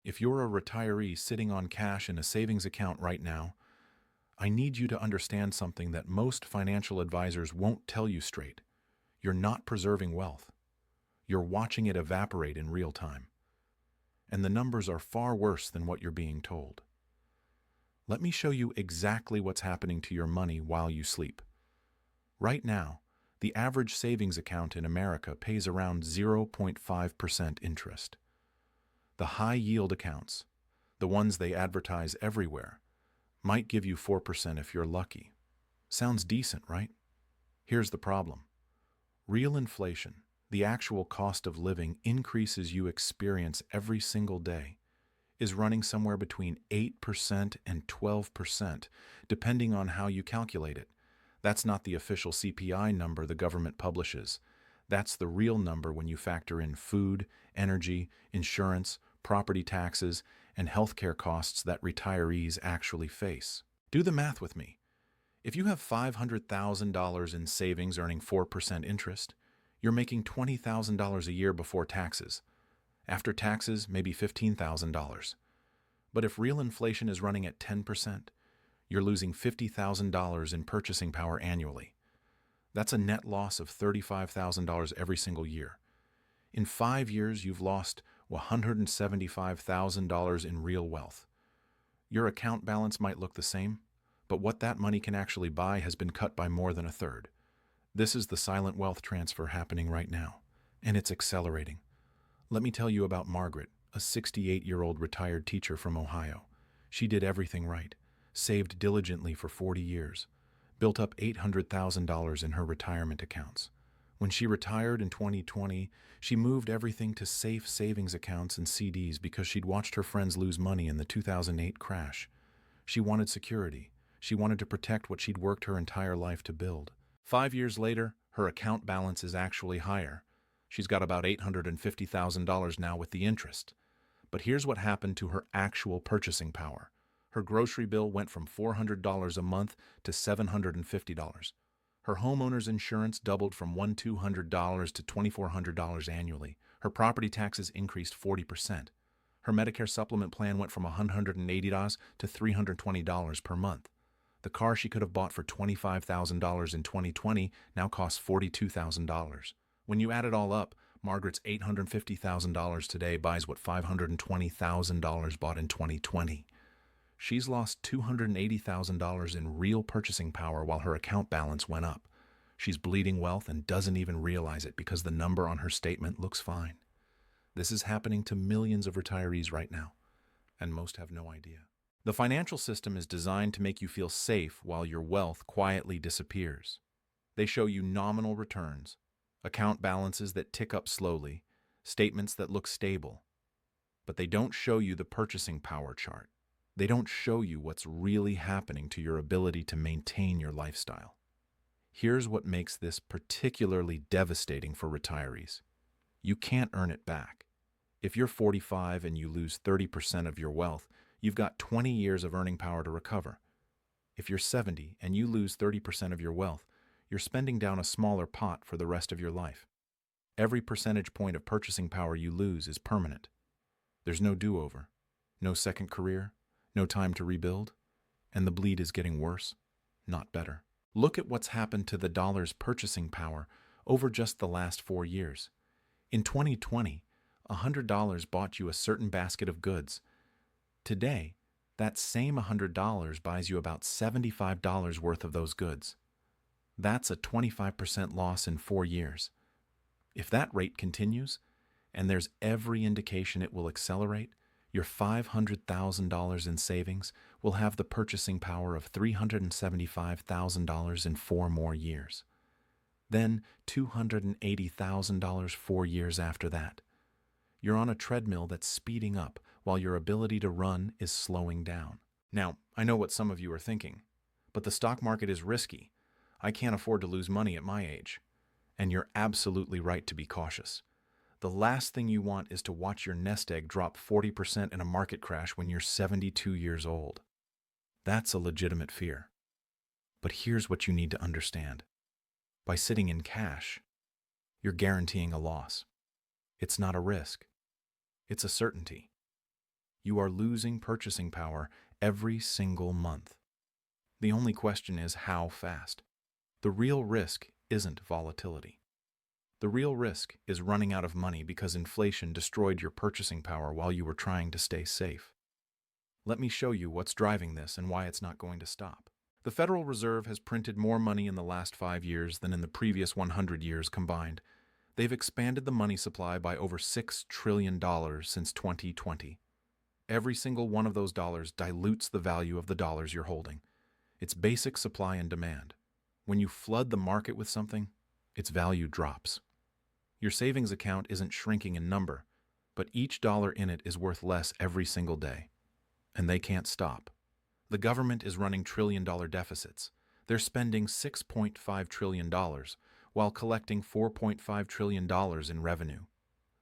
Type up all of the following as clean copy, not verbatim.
If you're a retiree sitting on cash in a savings account right now, I need you to understand something that most financial advisors won't tell you straight. You're not preserving wealth. You're watching it evaporate in real time. And the numbers are far worse than what you're being told. Let me show you exactly what's happening to your money while you sleep. Right now, the average savings account in America pays around 0.5% interest. The high-yield accounts, the ones they advertise everywhere, might give you 4% if you're lucky. Sounds decent, right? Here's the problem. Real inflation, the actual cost of living increases you experience every single day, is running somewhere between 8% and 12%, depending on how you calculate it. That's not the official CPI number the government publishes. That's the real number when you factor in food, energy, insurance, property taxes, and healthcare costs that retirees actually face. Do the math with me. If you have $500,000 in savings earning 4% interest, you're making $20,000 a year before taxes. After taxes, maybe $15,000. But if real inflation is running at 10%, you're losing $50,000 in purchasing power annually. That's a net loss of $35,000 every single year. In 5 years, you've lost $175,000 in real wealth. Your account balance might look the same, but what that money can actually buy has been cut by more than a third. This is the silent wealth transfer happening right now, and it's accelerating. Let me tell you about Margaret, a 68-year-old retired teacher from Ohio. She did everything right, saved diligently for 40 years, built up $800,000 in her retirement accounts. When she retired in 2020, she moved everything to safe savings accounts and CDs because she'd watched her friends lose money in the 2008 crash. She wanted security. She wanted to protect what she'd worked her entire life to build. 5 years later, her account balance is actually higher. She's got about $850,000 now with the interest. But here's what happened to her actual purchasing power. Her grocery bill went from $400 a month to $750. Her homeowner's insurance doubled from $1,200 to $2,400 annually. Her property taxes increased 40%. Her Medicare supplement plan went from $180 to $320 per month. The car she could have bought for $25,000 in 2020 now costs $42,000. When you add it all up, Margaret's $850,000 today buys what $520,000 bought in 2020. She's lost $280,000 in real purchasing power while her account balance went up. She's bleeding wealth and doesn't even realize it because the number on her statement looks fine. This is happening to millions of retirees right now, and most have no idea. The financial system is designed to make you feel safe while your wealth quietly disappears. They show you nominal returns, account balances that tick up slowly, statements that look stable, but they don't show you the purchasing power chart. They don't show you what's really happening to your ability to maintain your lifestyle. Here's what makes this particularly devastating for retirees. You can't earn it back. If you're 45 and you lose 30% of your wealth, you've got 20 years of earning power to recover. If you're 70 and you lose 30% of your wealth, you're spending down a smaller pot for the rest of your life. Every percentage point of purchasing power you lose is permanent. There's no do-over, no second career, no time to rebuild, and the bleed is getting worse, not better. Look at what's happened to the dollar's purchasing power over just the last 4 years. In 2020, $100 bought you a certain basket of goods. Today, that same $100 buys you about $75 worth of those goods. That's a 25% loss in 4 years. If that rate continues, and there's every indication it will accelerate, your $500,000 in savings will have the purchasing power of $375,000 in 4 more years. Then $280,000 4 years after that. You're on a treadmill that's speeding up while your ability to run is slowing down. Now, I know what some of you are thinking, but the stock market is risky. I can't afford to lose money at my age. And you're absolutely right to be cautious. The last thing you want is to watch your nest egg drop 40% in a market crash when you're 72 years old. That's a legitimate fear. But here's what you need to understand. By sitting in cash, you're guaranteeing a loss. It's not a risk. It's a certainty. You are losing purchasing power every single month. The only question is how fast. The real risk isn't volatility. The real risk is running out of money because inflation destroyed your purchasing power while you were trying to stay safe. Let me show you what's driving this and why it's not going to stop. The Federal Reserve has printed more money in the last 5 years than in the previous 100 years combined. They've expanded the money supply by over $6 trillion since 2020. Every single one of those dollars dilutes the value of the dollars you're holding. It's basic supply and demand. When you flood the market with something, its value drops. Your savings account isn't shrinking in number, but each dollar in it is worth less every single day. And they can't stop. The government is running trillion-dollar deficits. They're spending $6.5 trillion while collecting $4.5 trillion in revenue.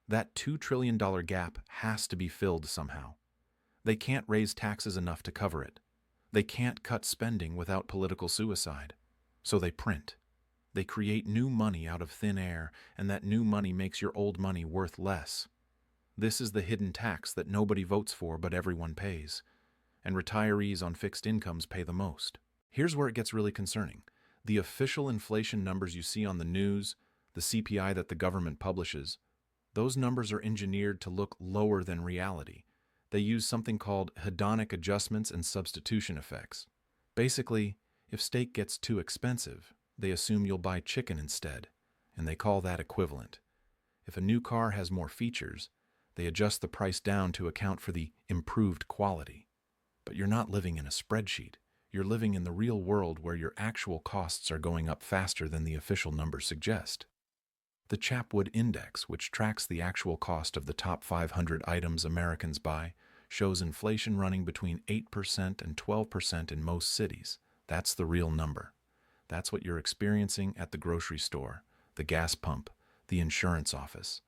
That $2 trillion gap has to be filled somehow. They can't raise taxes enough to cover it. They can't cut spending without political suicide. So they print. They create new money out of thin air, and that new money makes your old money worth less. This is the hidden tax that nobody votes for but everyone pays. And retirees on fixed incomes pay the most. Here's where it gets really concerning. The official inflation numbers you see on the news, the CPI that the government publishes, those numbers are engineered to look lower than reality. They use something called hedonic adjustments and substitution effects. Basically, if steak gets too expensive, they assume you'll buy chicken instead, and they call that equivalent. If a new car has more features, they adjust the price down to account for the improved quality. But you're not living in a spreadsheet. You're living in the real world where your actual costs are going up faster than the official numbers suggest. The Chapwood Index, which tracks the actual cost of the top 500 items Americans buy, shows inflation running between 8% and 12% in most cities. That's the real number. That's what you're experiencing at the grocery store, the gas pump, the insurance office.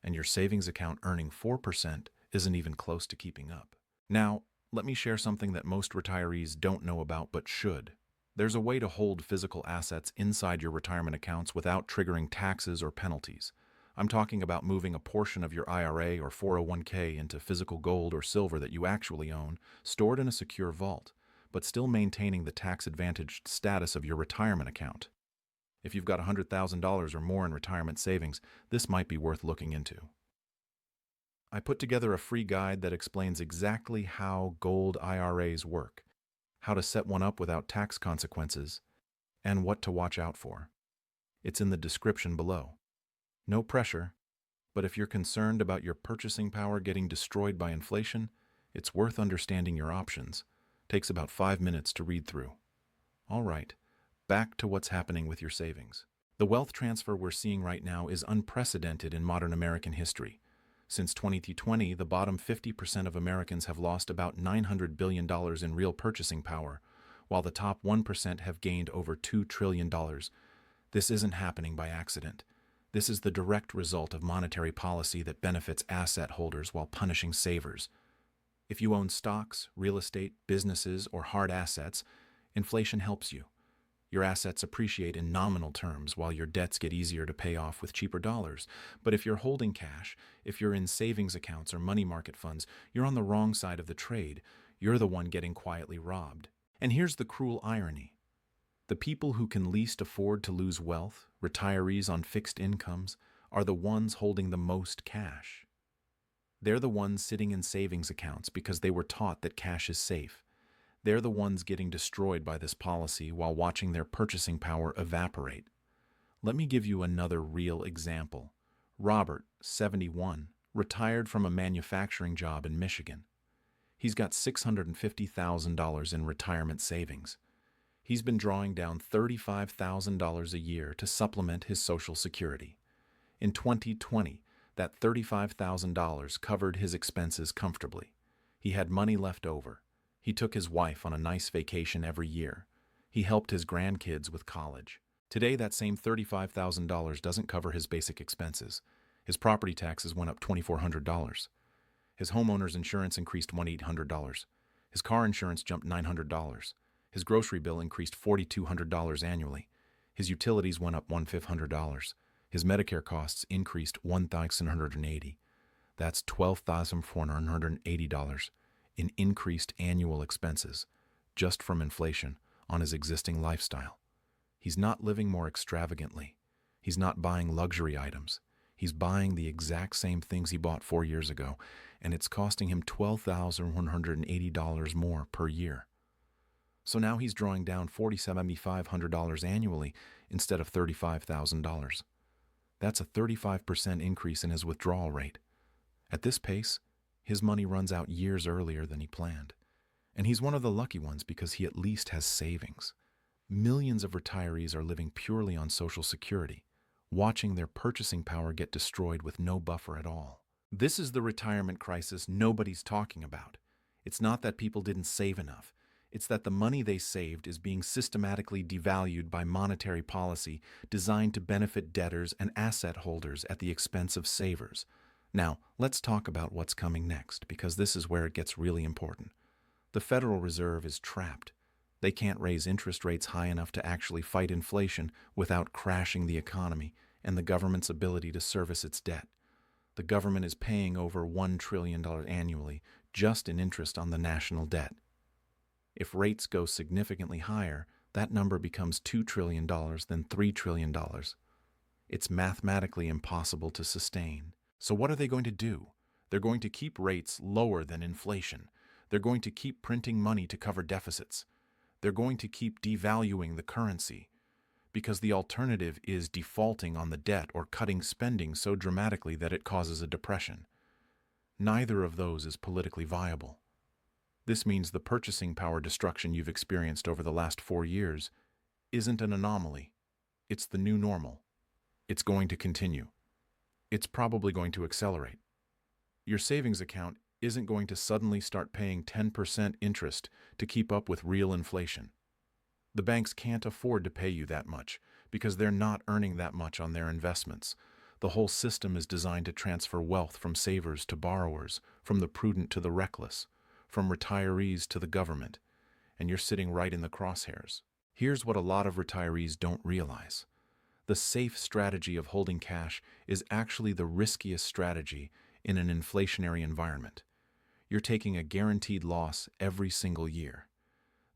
And your savings account earning 4% isn't even close to keeping up. Now, let me share something that most retirees don't know about but should. There's a way to hold physical assets inside your retirement accounts without triggering taxes or penalties. I'm talking about moving a portion of your IRA or 401k into physical gold or silver that you actually own, stored in a secure vault, but still maintaining the tax-advantaged status of your retirement account. If you've got $100,000 or more in retirement savings, this might be worth looking into. I put together a free guide that explains exactly how gold IRAs work, how to set one up without tax consequences, and what to watch out for. It's in the description below. No pressure, but if you're concerned about your purchasing power getting destroyed by inflation, it's worth understanding your options. Takes about 5 minutes to read through. All right, back to what's happening with your savings. The wealth transfer we're seeing right now is unprecedented in modern American history. Since 2020, the bottom 50% of Americans have lost about $900 billion in real purchasing power, while the top 1% have gained over $2 trillion. This isn't happening by accident. This is the direct result of monetary policy that benefits asset holders while punishing savers. If you own stocks, real estate, businesses, or hard assets, inflation helps you. Your assets appreciate in nominal terms while your debts get easier to pay off with cheaper dollars. But if you're holding cash, if you're in savings accounts or money market funds, you're on the wrong side of the trade. You're the one getting quietly robbed. And here's the cruel irony. The people who can least afford to lose wealth, retirees on fixed incomes, are the ones holding the most cash. They're the ones sitting in savings accounts because they were taught that cash is safe. They're the ones getting destroyed by this policy while watching their purchasing power evaporate. Let me give you another real example. Robert, 71, retired from a manufacturing job in Michigan. He's got $650,000 in retirement savings. He's been drawing down $35,000 a year to supplement his Social Security. In 2020, that $35,000 covered his expenses comfortably. He had money left over. He took his wife on a nice vacation every year. He helped his grandkids with college. Today, that same $35,000 doesn't cover his basic expenses. His property taxes went up $2,400. His homeowner's insurance increased $1,800. His car insurance jumped $900. His grocery bill increased $4,200 annually. His utilities went up $1,500. His Medicare costs increased $1,180. That's $12,480. in increased annual expenses, just from inflation on his existing lifestyle. He's not living more extravagantly. He's not buying luxury items. He's buying the exact same things he bought 4 years ago, and it's costing him $12,180 more per year. So now he's drawing down $4,700 annually instead of $35,000. That's a 35% increase in his withdrawal rate. At this pace, his money runs out years earlier than he planned. And he's one of the lucky ones because he at least has savings. Millions of retirees are living purely on Social Security, watching their purchasing power get destroyed with no buffer at all. This is the retirement crisis nobody's talking about. It's not that people didn't save enough. It's that the money they saved is being systematically devalued by monetary policy designed to benefit debtors and asset holders at the expense of savers. Now, let's talk about what's coming next, because this is where it gets really important. The Federal Reserve is trapped. They can't raise interest rates high enough to actually fight inflation without crashing the economy and the government's ability to service its debt. The government is paying over $1 trillion annually just in interest on the national debt. If rates go significantly higher, that number becomes $2 trillion, then $3 trillion. It's mathematically impossible to sustain. So what are they going to do? They're going to keep rates lower than inflation. They're going to keep printing money to cover deficits. They're going to keep devaluing the currency, because the alternative is defaulting on the debt or cutting spending so dramatically that it causes a depression. Neither of those is politically viable. This means the purchasing power destruction you've experienced over the last 4 years isn't an anomaly. It's the new normal. It's going to continue. It's probably going to accelerate. Your savings account isn't going to suddenly start paying 10% interest to keep up with real inflation. The banks can't afford to pay you that much because they're not earning that much on their investments. The whole system is designed to transfer wealth from savers to borrowers, from the prudent to the reckless, from retirees to the government, and you're sitting right in the crosshairs. Here's what a lot of retirees don't realize. The safe strategy of holding cash is actually the riskiest strategy in an inflationary environment. You're taking a guaranteed loss every single year.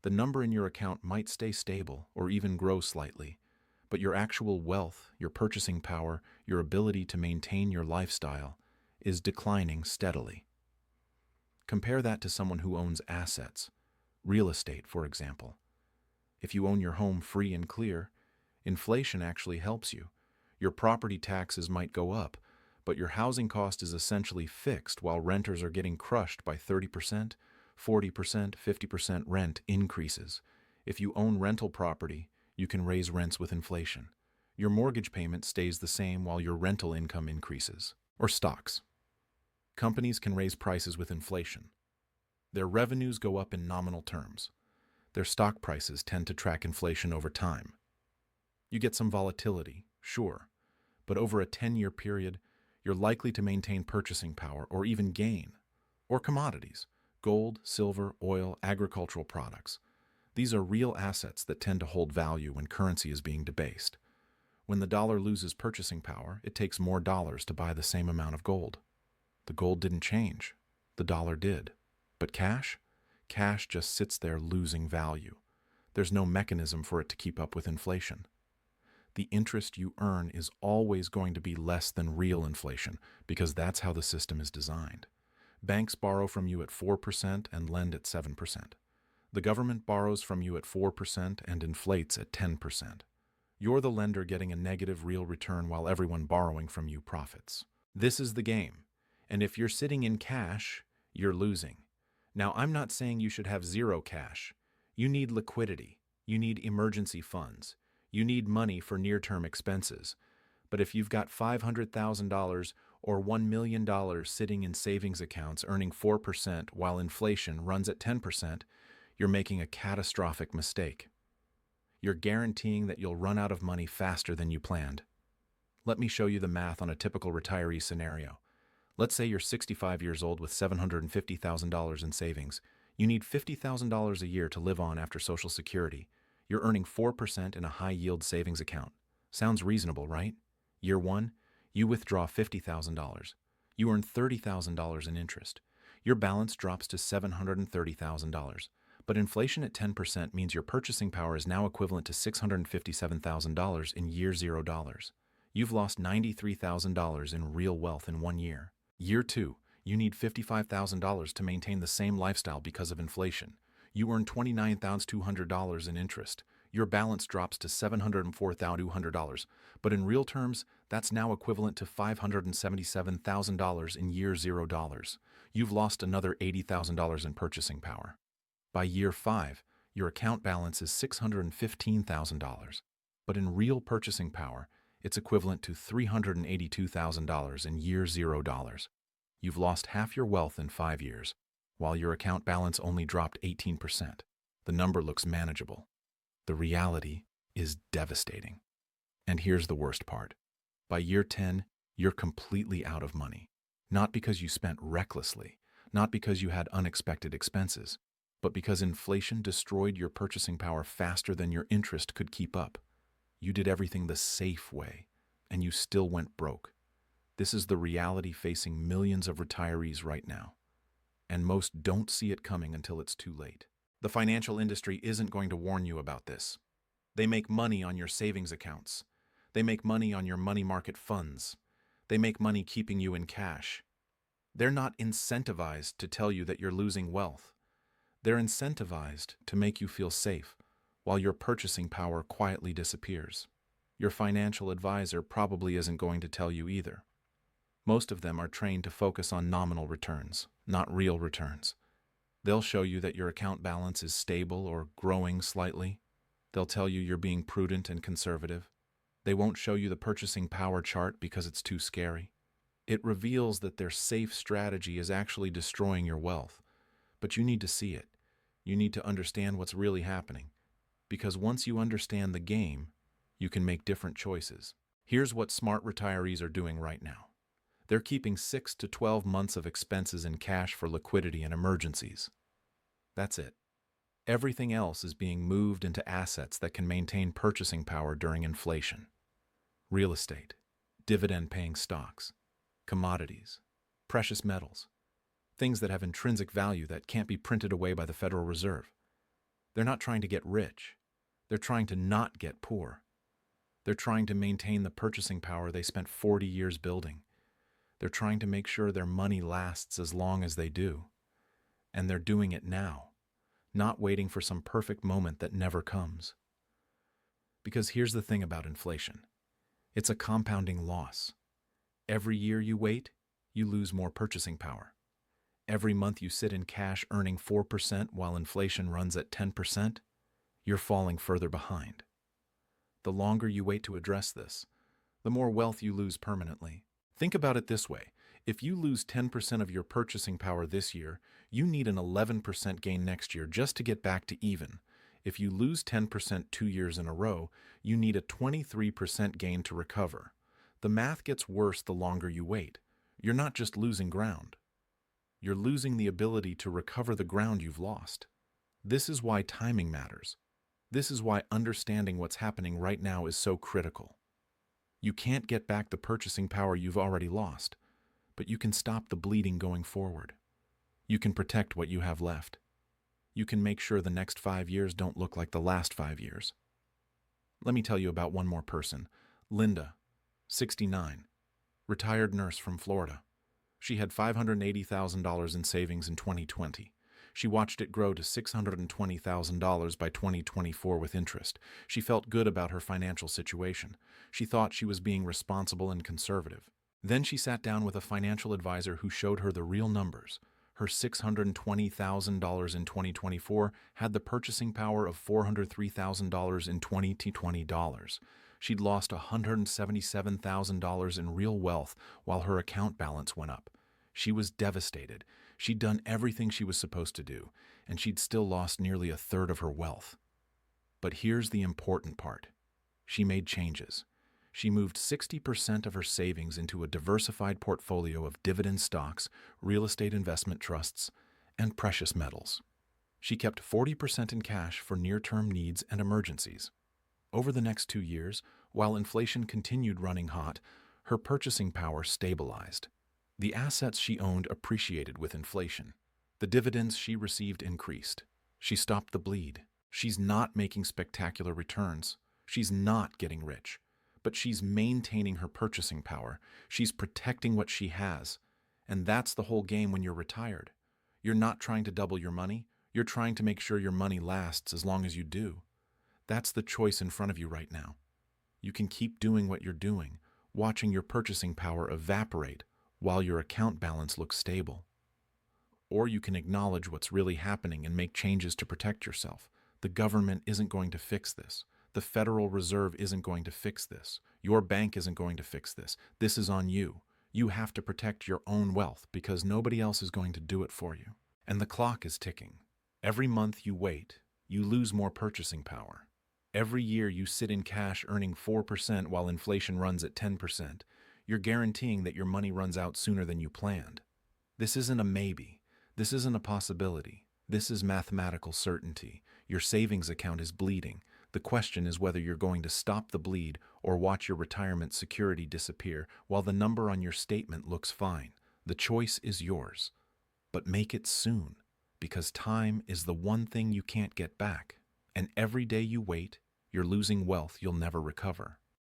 The number in your account might stay stable or even grow slightly, but your actual wealth, your purchasing power, your ability to maintain your lifestyle is declining steadily. Compare that to someone who owns assets, real estate, for example. If you own your home free and clear, inflation actually helps you. Your property taxes might go up, but your housing cost is essentially fixed while renters are getting crushed by 30%, 40%, 50% rent increases. If you own rental property, you can raise rents with inflation. Your mortgage payment stays the same while your rental income increases. Or stocks. Companies can raise prices with inflation. Their revenues go up in nominal terms. Their stock prices tend to track inflation over time. You get some volatility, sure, but over a 10-year period, you're likely to maintain purchasing power or even gain. Or commodities, gold, silver, oil, agricultural products. These are real assets that tend to hold value when currency is being debased. When the dollar loses purchasing power, it takes more dollars to buy the same amount of gold. The gold didn't change. The dollar did. But cash? Cash just sits there losing value. There's no mechanism for it to keep up with inflation. The interest you earn is always going to be less than real inflation because that's how the system is designed. Banks borrow from you at 4% and lend at 7%. The government borrows from you at 4% and inflates at 10%. You're the lender getting a negative real return while everyone borrowing from you profits. This is the game. And if you're sitting in cash, you're losing. Now, I'm not saying you should have zero cash. You need liquidity. You need emergency funds. You need money for near-term expenses. But if you've got $500,000 or $1 million sitting in savings accounts earning 4% while inflation runs at 10%, you're making a catastrophic mistake. You're guaranteeing that you'll run out of money faster than you planned. Let me show you the math on a typical retiree scenario. Let's say you're 65 years old with $750,000 in savings. You need $50,000 a year to live on after Social Security. You're earning 4% in a high-yield savings account. Sounds reasonable, right? Year 1, you withdraw $50,000. You earn $30,000 in interest. Your balance drops to $730,000. But inflation at 10% means your purchasing power is now equivalent to $657,000 in year $0. You've lost $93,000 in real wealth in 1 year. Year 2, you need $55,000 to maintain the same lifestyle because of inflation. You earn $29,200 in interest. Your balance drops to $704,200, but in real terms, that's now equivalent to $577,000 in year $0. You've lost another $80,000 in purchasing power. By year 5, your account balance is $615,000, but in real purchasing power, it's equivalent to $382,000 in year $0. You've lost half your wealth in 5 years, while your account balance only dropped 18%. The number looks manageable. The reality is devastating. And here's the worst part. By year 10, you're completely out of money. Not because you spent recklessly, not because you had unexpected expenses, but because inflation destroyed your purchasing power faster than your interest could keep up. You did everything the safe way, and you still went broke. This is the reality facing millions of retirees right now. And most don't see it coming until it's too late. The financial industry isn't going to warn you about this. They make money on your savings accounts. They make money on your money market funds. They make money keeping you in cash. They're not incentivized to tell you that you're losing wealth. They're incentivized to make you feel safe, while your purchasing power quietly disappears. Your financial advisor probably isn't going to tell you either. Most of them are trained to focus on nominal returns, not real returns. They'll show you that your account balance is stable or growing slightly. They'll tell you you're being prudent and conservative. They won't show you the purchasing power chart because it's too scary. It reveals that their safe strategy is actually destroying your wealth. But you need to see it. You need to understand what's really happening. Because once you understand the game, you can make different choices. Here's what smart retirees are doing right now. They're keeping 6 to 12 months of expenses in cash for liquidity and emergencies. That's it. Everything else is being moved into assets that can maintain purchasing power during inflation. Real estate, dividend-paying stocks, commodities, precious metals, things that have intrinsic value that can't be printed away by the Federal Reserve. They're not trying to get rich. They're trying to not get poor. They're trying to maintain the purchasing power they spent 40 years building. They're trying to make sure their money lasts as long as they do. And they're doing it now, not waiting for some perfect moment that never comes. Because here's the thing about inflation. It's a compounding loss. Every year you wait, you lose more purchasing power. Every month you sit in cash earning 4% while inflation runs at 10%, you're falling further behind. The longer you wait to address this, the more wealth you lose permanently. Think about it this way. If you lose 10% of your purchasing power this year, you need an 11% gain next year just to get back to even. If you lose 10% 2 years in a row, you need a 23% gain to recover. The math gets worse the longer you wait. You're not just losing ground. You're losing the ability to recover the ground you've lost. This is why timing matters. This is why understanding what's happening right now is so critical. You can't get back the purchasing power you've already lost, but you can stop the bleeding going forward. You can protect what you have left. You can make sure the next 5 years don't look like the last 5 years. Let me tell you about one more person. Linda, 69, retired nurse from Florida. She had $580,000 in savings in 2020. She watched it grow to $620,000 by 2024 with interest. She felt good about her financial situation. She thought she was being responsible and conservative. Then she sat down with a financial advisor who showed her the real numbers. Her $620,000 in 2024 had the purchasing power of $403,000 in 2020 dollars. She'd lost $177,000 in real wealth while her account balance went up. She was devastated. She'd done everything she was supposed to do, and she'd still lost nearly a third of her wealth. But here's the important part. She made changes. She moved 60% of her savings into a diversified portfolio of dividend stocks, real estate investment trusts, and precious metals. She kept 40% in cash for near-term needs and emergencies. Over the next 2 years, while inflation continued running hot, her purchasing power stabilized. The assets she owned appreciated with inflation. The dividends she received increased. She stopped the bleed. She's not making spectacular returns. She's not getting rich. But she's maintaining her purchasing power. She's protecting what she has. And that's the whole game when you're retired. You're not trying to double your money. You're trying to make sure your money lasts as long as you do. That's the choice in front of you right now. You can keep doing what you're doing, watching your purchasing power evaporate while your account balance looks stable. Or you can acknowledge what's really happening and make changes to protect yourself. The government isn't going to fix this. The Federal Reserve isn't going to fix this. Your bank isn't going to fix this. This is on you. You have to protect your own wealth because nobody else is going to do it for you. And the clock is ticking. Every month you wait, you lose more purchasing power. Every year you sit in cash earning 4% while inflation runs at 10%. You're guaranteeing that your money runs out sooner than you planned. This isn't a maybe. This isn't a possibility. This is mathematical certainty. Your savings account is bleeding. The question is whether you're going to stop the bleed or watch your retirement security disappear while the number on your statement looks fine. The choice is yours. But make it soon, because time is the one thing you can't get back. And every day you wait, you're losing wealth you'll never recover.